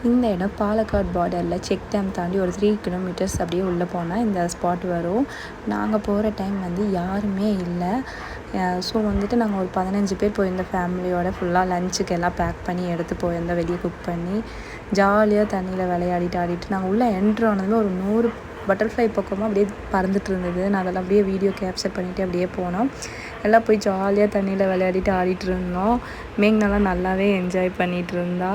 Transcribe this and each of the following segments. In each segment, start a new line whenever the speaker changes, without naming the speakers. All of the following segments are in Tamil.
இந்த இடம் பாலக்காடு பார்டரில் செக் டேம் தாண்டி ஒரு 3 கிலோமீட்டர்ஸ் அப்படியே உள்ளே போனால் இந்த ஸ்பாட் வரும். நாங்கள் போகிற டைம் வந்து யாருமே இல்லை. ஸோ வந்துட்டு நாங்கள் ஒரு 15 பேர் போயிருந்தோம் ஃபேமிலியோட. ஃபுல்லாக லஞ்சுக்கு எல்லாம் பேக் பண்ணி எடுத்து போயிருந்தோம், வெளியே குக் பண்ணி ஜாலியாக தண்ணியில் விளையாடிட்டு நாங்கள் உள்ளே என்ட்ரு ஆனதுமே ஒரு 100 பட்டர்ஃப்ளை பக்கமாக அப்படியே பறந்துட்டு இருந்தது. நான் அதெல்லாம் அப்படியே வீடியோ கேப்சர் பண்ணிவிட்டு அப்படியே போனோம். எல்லாம் போய் ஜாலியாக தண்ணியில் விளையாடிட்டு ஆடிட்டு இருந்தோம். மேக்னாலாம் நல்லாவே என்ஜாய் பண்ணிகிட்டு இருந்தா.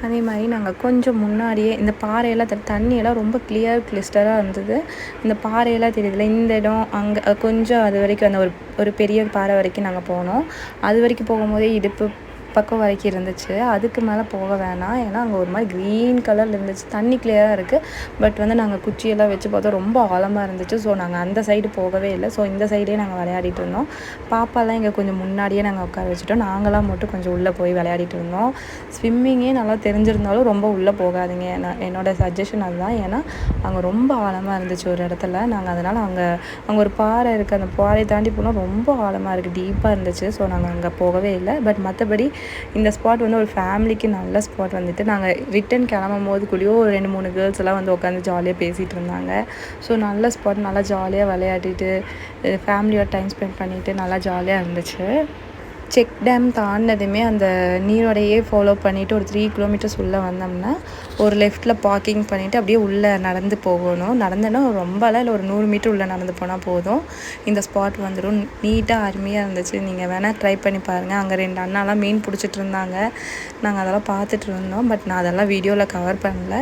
அதே மாதிரி நாங்கள் கொஞ்சம் முன்னாடியே இந்த பாறையெல்லாம் தண்ணியெல்லாம் ரொம்ப கிளிஸ்டராக இருந்தது. இந்த பாறையெல்லாம் தெரியுதுல, இந்த இடம் அங்கே கொஞ்சம் அது வரைக்கும் அந்த ஒரு பெரிய பாறை வரைக்கும் நாங்கள் போனோம். அது வரைக்கும் போகும்போதே இடுப்பு பக்கம் வரைக்கும் இருந்துச்சு. அதுக்கு மேலே போக வேணாம், ஏன்னா அங்கே ஒரு மாதிரி க்ரீன் கலரில் இருந்துச்சு. தண்ணி கிளியராக இருக்குது, பட் வந்து நாங்கள் குச்சியெல்லாம் வச்சு பார்த்தோம், ரொம்ப ஆழமாக இருந்துச்சு. ஸோ நாங்கள் அந்த சைடு போகவே இல்லை. ஸோ இந்த சைடே நாங்கள் விளையாடிட்டு இருந்தோம். பாப்பாலாம் இங்கே கொஞ்சம் முன்னாடியே நாங்கள் உட்கார வச்சுட்டோம். நாங்களாம் மட்டும் கொஞ்சம் உள்ளே போய் விளையாடிட்டு இருந்தோம். ஸ்விம்மிங்கே நல்லா தெரிஞ்சிருந்தாலும் ரொம்ப உள்ளே போகாதீங்க, என்னோட சஜஷன் அதுதான். ஏன்னா அங்கே ரொம்ப ஆழமாக இருந்துச்சு ஒரு இடத்துல. நாங்கள் அதனால் அங்கே ஒரு பாறை இருக்குது, அந்த பாறையை தாண்டி போனால் ரொம்ப ஆழமாக இருக்குது, டீப்பாக இருந்துச்சு. ஸோ நாங்கள் அங்கே போகவே இல்லை. பட் மற்றபடி இந்த ஸ்பாட் வந்து ஒரு ஃபேமிலிக்கு நல்ல ஸ்பாட். வந்துட்டு நாங்கள் ரிட்டன் கிளம்பும் போது கூடயோ ஒரு 2-3 கேர்ள்ஸ் எல்லாம் வந்து உட்காந்து ஜாலியாக பேசிகிட்டு இருந்தாங்க. ஸோ நல்ல ஸ்பாட், நல்லா ஜாலியாக விளையாடிட்டு ஃபேமிலியோட டைம் ஸ்பெண்ட் பண்ணிவிட்டு நல்லா ஜாலியாக இருந்துச்சு. செக் டேம் தாண்டினதுமே அந்த நீரோடையே ஃபாலோ பண்ணிவிட்டு ஒரு 3 கிலோமீட்டர்ஸ் உள்ளே வந்தோம்னா ஒரு லெஃப்ட்டில் பார்க்கிங் பண்ணிவிட்டு அப்படியே உள்ளே நடந்து போகணும். நடந்தேன்னா ரொம்பலாம் இல்லை, ஒரு 100 மீட்டர் உள்ளே நடந்து போனால் போதும், இந்த ஸ்பாட் வந்துடும். நீட்டாக அருமையாக இருந்துச்சு. நீங்கள் வேணால் ட்ரை பண்ணி பாருங்கள். அங்கே 2 அண்ணாலாம் மீன் பிடிச்சிட்டு இருந்தாங்க. நாங்கள் அதெல்லாம் பார்த்துட்டு இருந்தோம். பட் நான் அதெல்லாம் வீடியோவில் கவர் பண்ணல.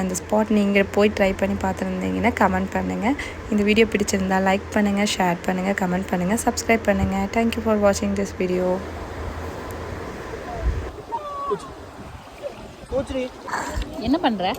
இந்த ஸ்பாட் நீங்கள் போய் ட்ரை பண்ணி பார்த்துருந்தீங்கன்னா கமெண்ட் பண்ணுங்கள். இந்த வீடியோ பிடிச்சிருந்தால் லைக் பண்ணுங்கள், ஷேர் பண்ணுங்கள், கமெண்ட் பண்ணுங்கள், சப்ஸ்கிரைப் பண்ணுங்கள். தேங்க்யூ ஃபார் வாட்சிங் திஸ் வீடியோ.
என்ன பண்ற?